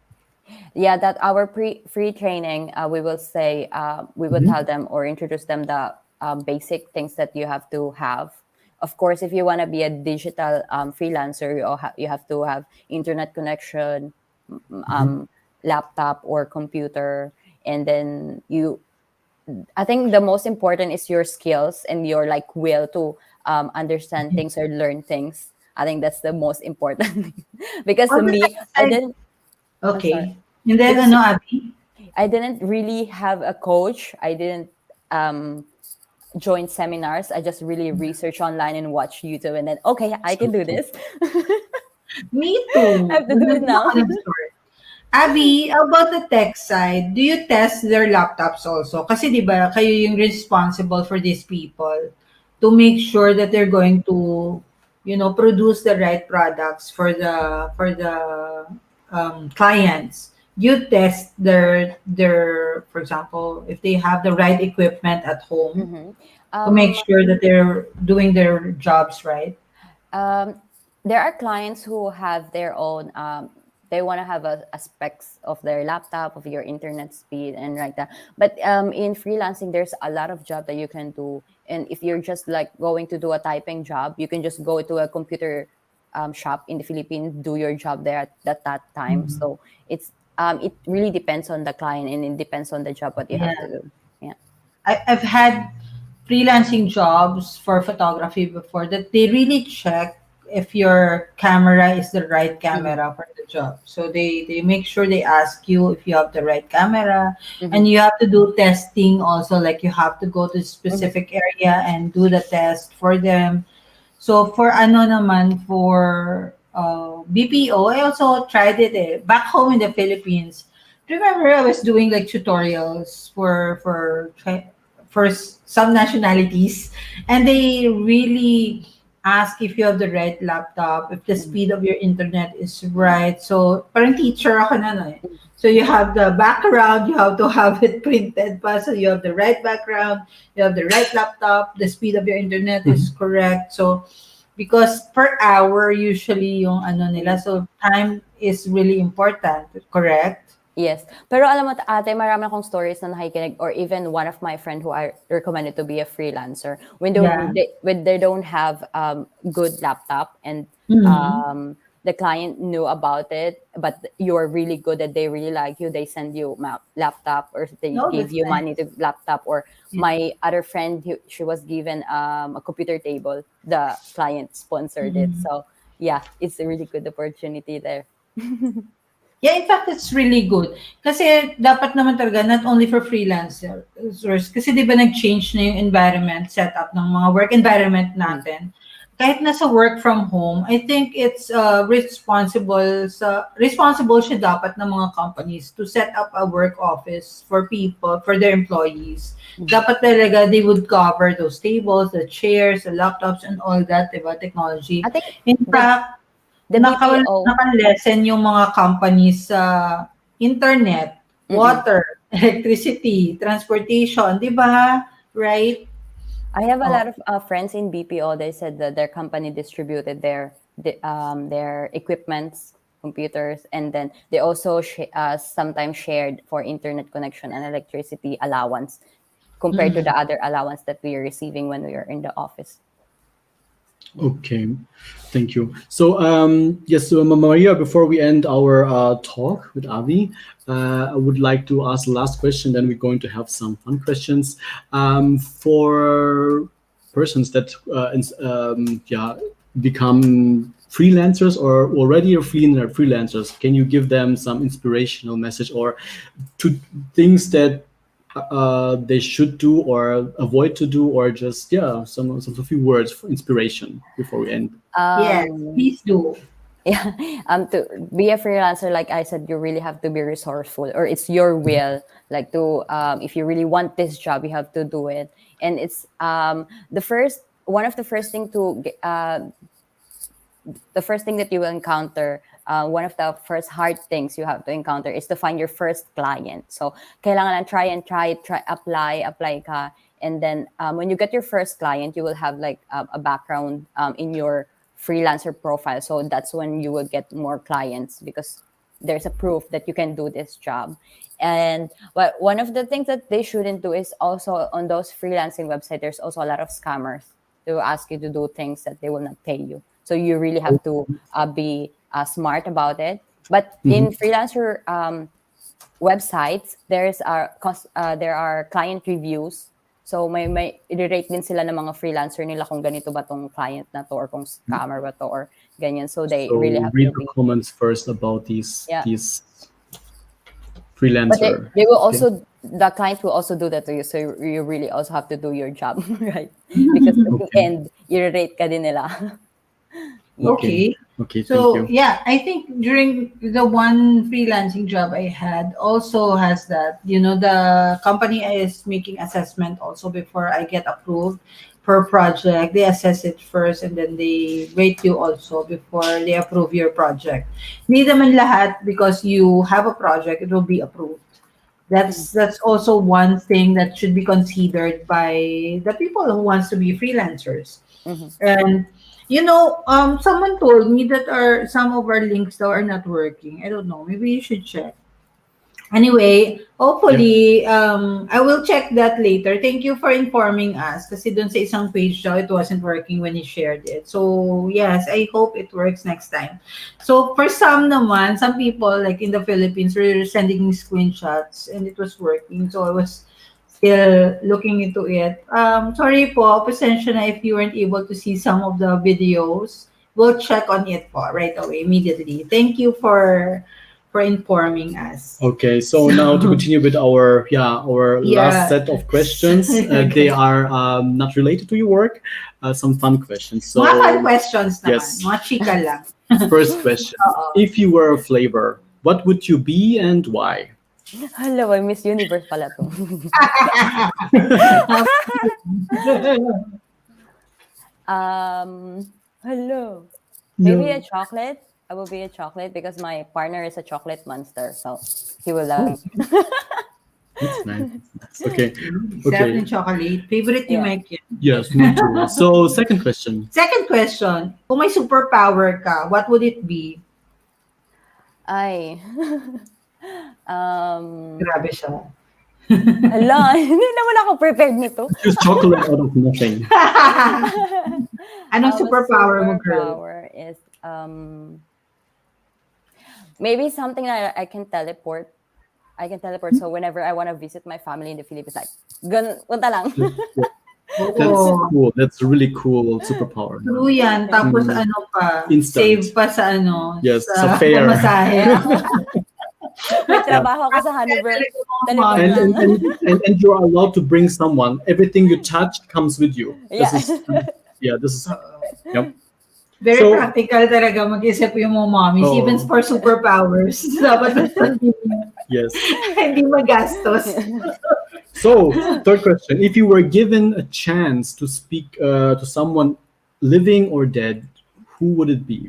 yeah, that our free training, we will say, we will tell them or introduce them the basic things that you have to have. Of course, if you want to be a digital freelancer, you have to have internet connection, laptop or computer, and then I think the most important is your skills and your like will to understand things or learn things. I think that's the most important thing. Because On the me, next I slide- didn't Okay. And then, Because- Abby? I didn't really have a coach. I didn't join seminars. I just really research online and watch YouTube, and then okay, I can do this. Me too. I have to do it now. Abby, about the tech side, do you test their laptops also? Kasi di ba, kayo yung responsible for these people to make sure that they're going to, produce the right products for the clients. you test their for example, if they have the right equipment at home Mm-hmm. to make Um, sure that they're doing their jobs right. Um, there are clients who have their own. They want to have a specs of their laptop, of your internet speed, and like that. But in freelancing, there's a lot of job that you can do. And if you're just like going to do a typing job, you can just go to a computer shop in the Philippines, do your job there at that time. Mhm. So it really depends on the client, and it depends on the job what you have to Yeah, do. Yeah. I've had freelancing jobs for photography before that they really check if your camera is the right Mm-hmm. camera for the job. So they make sure they ask you if you have the right camera, Mm-hmm. and you have to do testing also. Like you have to go to Mm-hmm. specific area and do the test for them. So for ano naman for BPO, I also tried it back home in the Philippines. Remember, I was doing like tutorials for some nationalities, and they really ask if you have the right laptop, if the Mm-hmm. speed of your internet is right. So parang teacher ako na no eh. So you have the background, you have to have it printed pa. So you have the right background, you have the right laptop, the speed of your internet is Mhm. correct. So because per hour usually yung ano nila, so time is really important, correct? Yes. Pero alam mo, ate, marami akong stories na nakikinig, or even one of my friend who I recommended to be a freelancer, Yeah. when they don't have good laptop, and Mhm. um, the client knew about it, but you're really good and they really like you, they send you laptop, or they No, give that's you money nice. to laptop. Or Yeah. my other friend, she was given a computer table. The client sponsored it. Mhm. So yeah, it's a really good opportunity there. Yeah, in fact, it's really good. Kasi dapat naman talaga, not only for freelancers, kasi di ba nag-change na yung environment, setup ng mga work environment Mhm. natin. Kahit nasa work from home, I think it's responsible siya dapat ng mga companies to set up a work office for people, for their employees. Mhm. Dapat talaga they would cover those tables, the chairs, the laptops, and all that, diba, technology. I think In the fact, the BPO. naka-lessen yung mga companies sa internet, Mm-mm. water, electricity, transportation, di ba? Right? I have a Oh. lot of friends in BPO. They said that their company distributed their equipments, computers, and then they also sometimes shared for internet connection and electricity allowance compared to Mhm. the other allowance that we are receiving when we are in the office. Okay, thank you. So, yes, so Maria, before we end our talk with Avi, I would like to ask the last question. Then we're going to have some fun questions for persons that yeah, become freelancers or already are freelancers. Can you give them some inspirational message or to things that they should do or avoid to do, or just yeah, some a few words for inspiration before we end. Yes, Um, please do. yeah, to be a freelancer, like I said, you really have to be resourceful, or it's your will, like to if you really want this job, you have to do it. And it's the first one of the first thing to the first thing that you will encounter, one of the first hard things you have to encounter is to find your first client. So, kailangan lang try, apply ka. And then when you get your first client, you will have like a background in your freelancer profile. So that's when you will get more clients because there's a proof that you can do this job. And but one of the things that they shouldn't do is also on those freelancing websites, there's also a lot of scammers to ask you to do things that they will not pay you. So you really have to be smart about it. But in Mhm. freelancer websites, there are client reviews. So may i-rate din sila ng mga freelancer nila kung ganito ba tong client na to or kung scammer ba to or ganyan. So they really So have read to the be, comments first about these yeah. But freelancer. they will Okay. also, the client will also do that to you. So you really also have to do your job, right? Because at the Okay. end, i-rate ka din nila. Yeah. Okay. Okay. Okay. Thank So you. yeah, I think during the one freelancing job I had also has that, the company is making assessment also before I get approved. per project. They assess it first and then they rate you also before they approve your project. Hindi naman lahat because you have a project, it will be approved. That's also one thing that should be considered by the people who wants to be freelancers. Mhm. And someone told me that some of our links though are not working. I don't know. Maybe you should check. Anyway, hopefully, I will check that later. Thank you for informing us. Kasi dun sa isang page daw, it wasn't working when you shared it. So, yes, I hope it works next time. So, for some naman, some people, like in the Philippines, were sending me screenshots and it was working. So, I was still looking into it. Sorry po, pasensya na if you weren't able to see some of the videos. We'll check on it po right away, immediately. Thank you for informing us. Okay, so now to continue with our last Yeah. set of questions, they are not related to your work, some fun questions. So Mga fun questions naman. yes. Mga chika lang. First question: Oo. if you were a flavor, what would you be and why? Hello, I Miss Universe pala to. Hello. Maybe a chocolate. I will be a chocolate because my partner is a chocolate monster, so he will love me. That's nice. Okay. Sarap Okay. ng chocolate. Favorite ni Yeah. Mike yun. Yes, me too. So second question: Second question. Kung may superpower ka, what would it be? Ay. Grabe siya. Hala, hindi naman ako prepared nito. choose chocolate out of nothing. Anong A superpower mo, girl? superpower is maybe something that I can teleport. I can teleport, so whenever I want to visit my family in the Philippines, like, ganun, punta lang. That's Oo. cool. That's a really cool superpower. True yan. Tapos ano pa, Instant. save pa sa Yes, sa fare. pamasahe. May trabaho ako sa Hanover. Teleport And, lang. and you're allowed to bring someone. Everything you touch comes with you. Yeah. This is yep. Very So- practical talaga mag-isip yung mga mommies, Oo. even for superpowers. Dapat Yes. hindi magastos. So third question: if you were given a chance to speak to someone living or dead, who would it be?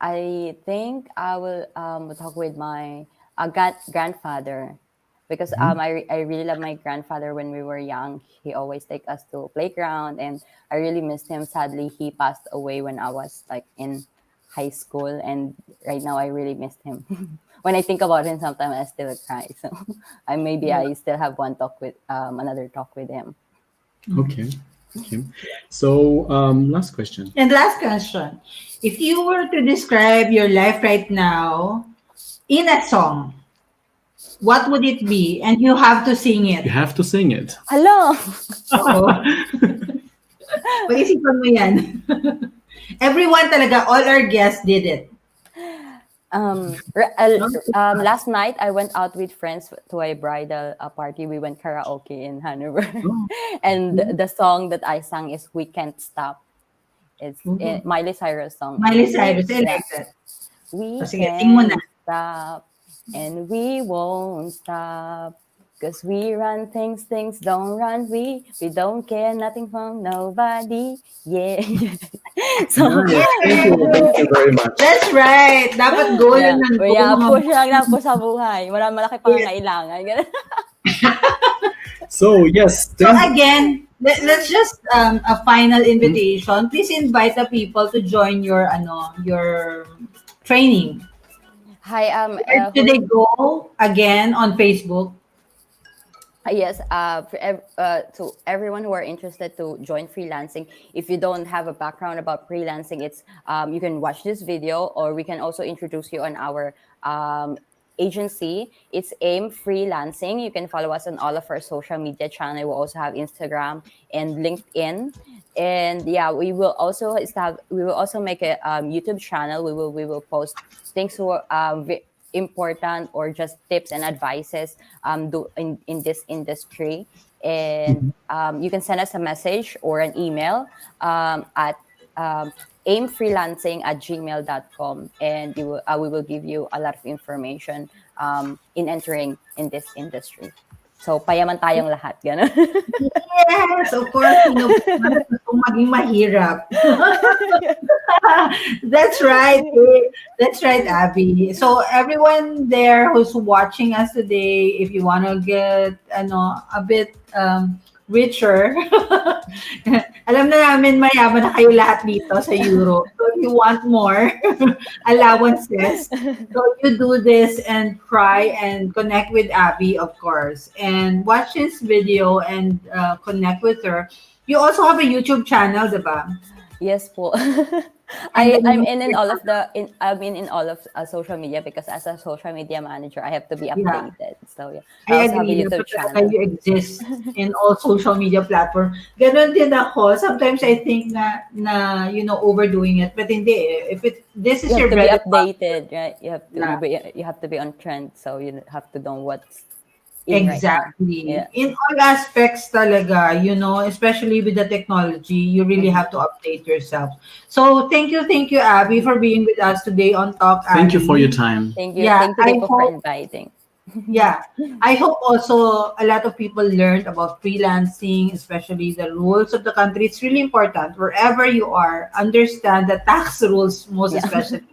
I think I will talk with my grandfather because I really love my grandfather. When we were young, he always take us to playground, and I really missed him. Sadly, he passed away when I was like in high school, and right now I really missed him. When I think about him, sometimes I still cry. So I still have another talk with him. Okay. Okay. So last question. And last question. If you were to describe your life right now in a song, what would it be? And you have to sing You it. have to sing it. Hello. Oo. Pag-isipan mo yan. Everyone talaga, all our guests did it. Last night I went out with friends to a bridal party. We went karaoke in Hanover, and the song that I sang is "We Can't Stop." It's Miley Cyrus song. Miley Cyrus, I Yeah. like that. We Oh, sige, sing mo na. can't stop, and we won't stop. Cause we run things don't run. We don't care nothing from nobody. Yeah. So Nice. Thank you very much. That's right. Dapat goal yeah, ng push lang lang po sa buhay. Malaki pang kailangan. Ganun. So yes, So again, let's just a final invitation. Please invite the people to join your training. Hi, Where do they go again on Facebook? yes, to everyone who are interested to join freelancing, if you don't have a background about freelancing, it's you can watch this video, or we can also introduce you on our agency. It's AIM Freelancing. You can follow us on all of our social media channel. We also have Instagram and LinkedIn. And yeah, we will also make a YouTube channel. We will post things who are important or just tips and advices in this industry. And you can send us a message or an email at aimfreelancing@gmail.com, and we will give you a lot of information in entering in this industry. So, payaman tayong lahat. Ganun. Yes, of course. Kung maging mahirap. That's right. That's right, Abby. So everyone there who's watching us today, if you want to get a bit richer, alam na namin mayaman na kayo lahat dito sa Europe. So if you want more allowances, so you do this and try and connect with Abby, of course, and watch this video and connect with her. You also have a YouTube channel, diba? Yes po. I'm in all of social media, because as a social media manager, I have to be updated. So yeah, I also have a agree. YouTube Dapat channel. you exist in all social media platforms. Ganon din ako. Sometimes I think na overdoing it, but hindi. This is You your have to be bread and butter. updated, right? You have to be on trend, so you have to know what's in right now. Exactly. Yeah. In all aspects talaga, especially with the technology, you really have to update yourself. So thank you, Abby, for being with us today on Talk Thank you for Alley. your time. Thank you. Yeah, Thank you I Rico, for hope inviting. Yeah, I hope also a lot of people learned about freelancing, especially the rules of the country. It's really important. Wherever you are, understand the tax rules, most especially.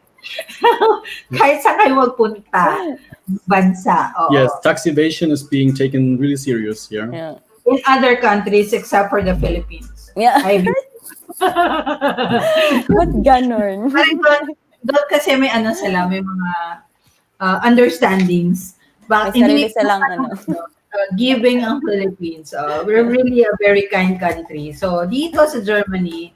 Kahit saan kayo magpunta, bansa. Oo. Yes, tax evasion is being taken really serious here. Yeah. In other countries except for the Philippines. Yeah. Ba't ganon? Parang doon kasi may may mga understandings. May sarili silang giving ang Philippines. We're really a very kind country. So dito sa Germany,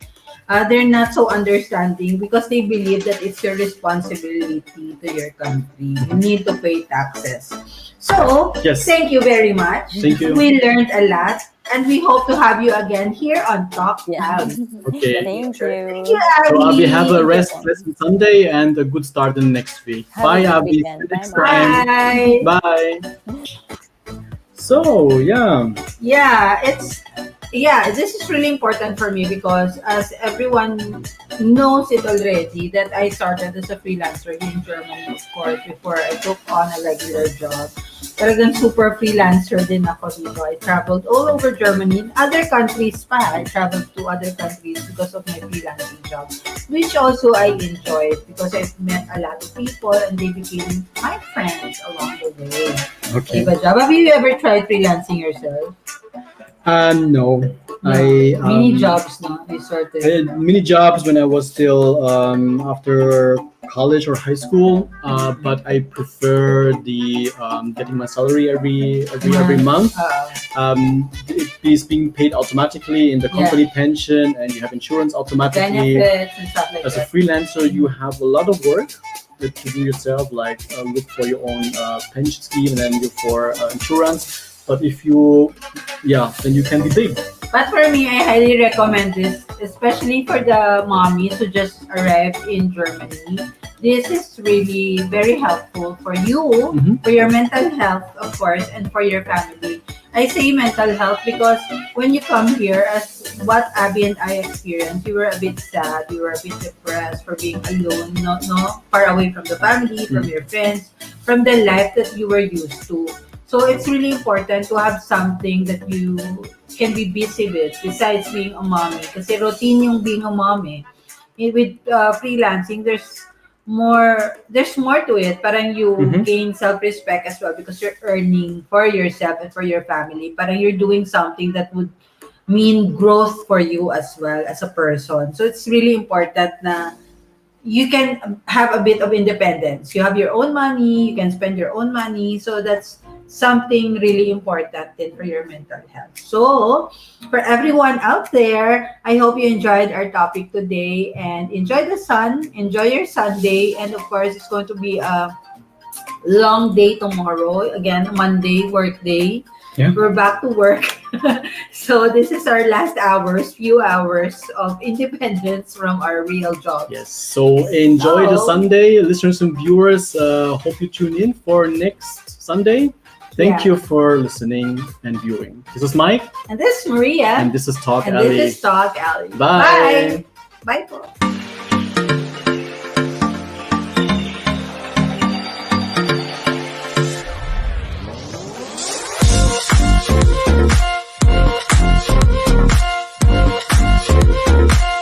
they're not so understanding because they believe that it's your responsibility to your country. You need to pay taxes. So, Yes. Thank you very much. Thank you. We learned a lot, and we hope to have you again here on Talk Yeah. Alley. Okay. Thank you. Thank you, So Abby, Abby. have a pleasant Sunday and a good start in next week. Have a Bye, good Abby. weekend. See you next Bye-bye. time. Bye. Bye. So yeah. This is really important for me because as everyone knows it already that I started as a freelancer here in Germany, of course, before I took on a regular job. Talagang super freelancer din ako dito. I traveled all over Germany. In other countries pa. I traveled to other countries because of my freelancing job, which also I enjoyed because I've met a lot of people and they became my friends along the way. Okay. Diba, Jab? Have you ever tried freelancing yourself? No. Mini jobs, no? You started. I had mini jobs when I was still after college or high school, but I prefer the getting my salary every month. It is being paid automatically in the company pension, and you have insurance automatically. Benefits and stuff like As a that. freelancer, you have a lot of work that you do yourself, like look for your own pension scheme and then look for insurance. But if you, then you can be big. But for me, I highly recommend this, especially for the mommies who just arrived in Germany. This is really very helpful for you, for your mental health, of course, and for your family. I say mental health because when you come here, as what Abby and I experienced, you were a bit sad, you were a bit depressed for being alone, far away from the family, from your friends, from the life that you were used to. So it's really important to have something that you can be busy with besides being a mommy. Kasi routine yung being a mommy. With freelancing, there's more to it. Parang you gain self-respect as well because you're earning for yourself and for your family. Parang you're doing something that would mean growth for you as well as a person. So it's really important na you can have a bit of independence. You have your own money, you can spend your own money. So that's something really important then for your mental health. So, for everyone out there, I hope you enjoyed our topic today and enjoy the sun, enjoy your Sunday, and of course, it's going to be a long day tomorrow. Again, Monday, work day. Yeah. We're back to work. So this is our last few hours of independence from our real jobs. Yes. So enjoy the Sunday, listeners and viewers. Hope you tune in for next Sunday. Thank you for listening and viewing. This is Mike. And this is Maria. And this is Talk And Alley. this is Talk Alley. Bye. Bye po.